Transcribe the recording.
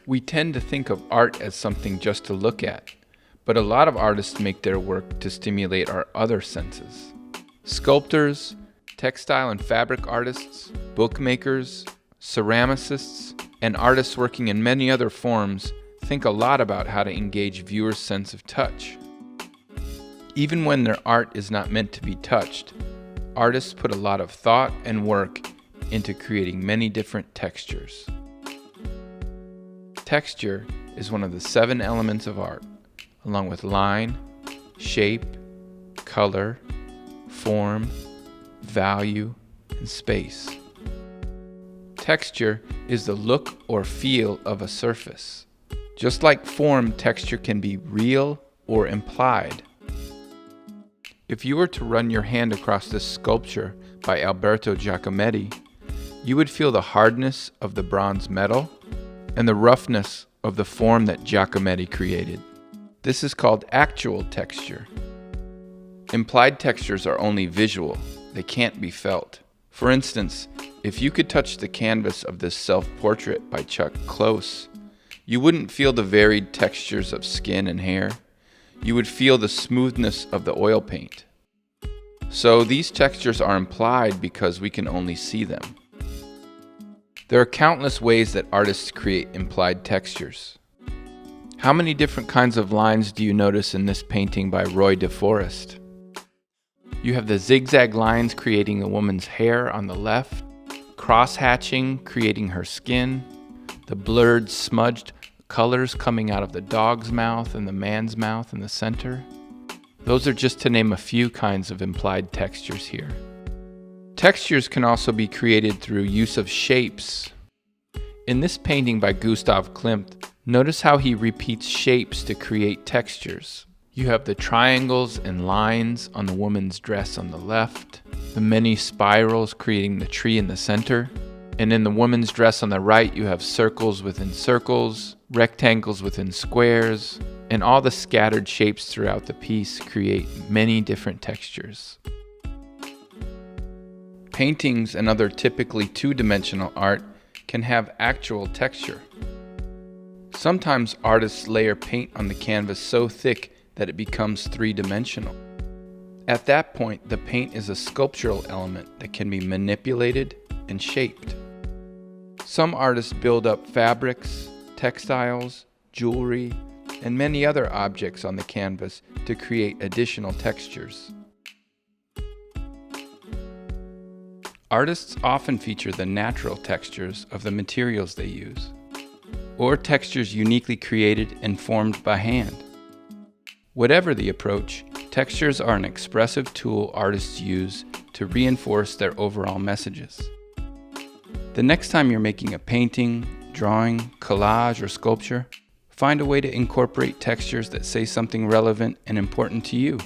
We tend to think of art as something just to look at, but a lot of artists make their work to stimulate our other senses. Sculptors, textile and fabric artists, bookmakers, ceramicists, and artists working in many other forms think a lot about how to engage viewers' sense of touch. Even when their art is not meant to be touched, artists put a lot of thought and work into creating many different textures. Texture is one of the 7 elements of art, along with line, shape, color, form, value, and space. Texture is the look or feel of a surface. Just like form, texture can be real or implied. If you were to run your hand across this sculpture by Alberto Giacometti, you would feel the hardness of the bronze metal and the roughness of the form that Giacometti created. This is called actual texture. Implied textures are only visual, they can't be felt. For instance, if you could touch the canvas of this self-portrait by Chuck close, you wouldn't feel the varied textures of skin and hair. You would feel the smoothness of the oil paint. So these textures are implied because we can only see them. There are countless ways that artists create implied textures. How many different kinds of lines do you notice in this painting by Roy DeForest? You have the zigzag lines creating the woman's hair on the left, cross-hatching creating her skin, the blurred, smudged colors coming out of the dog's mouth and the man's mouth in the center. Those are just to name a few kinds of implied textures here. Textures can also be created through use of shapes. In this painting by Gustav Klimt, notice how he repeats shapes to create textures. You have the triangles and lines on the woman's dress on the left, the many spirals creating the tree in the center, and in the woman's dress on the right you have circles within circles, rectangles within squares, and all the scattered shapes throughout the piece create many different textures. Paintings and other typically two-dimensional art can have actual texture. Sometimes artists layer paint on the canvas so thick that it becomes three-dimensional. At that point, the paint is a sculptural element that can be manipulated and shaped. Some artists build up fabrics, textiles, jewelry, and many other objects on the canvas to create additional textures. Artists often feature the natural textures of the materials they use, or textures uniquely created and formed by hand. Whatever the approach, textures are an expressive tool artists use to reinforce their overall messages. The next time you're making a painting, drawing, collage, or sculpture, find a way to incorporate textures that say something relevant and important to you.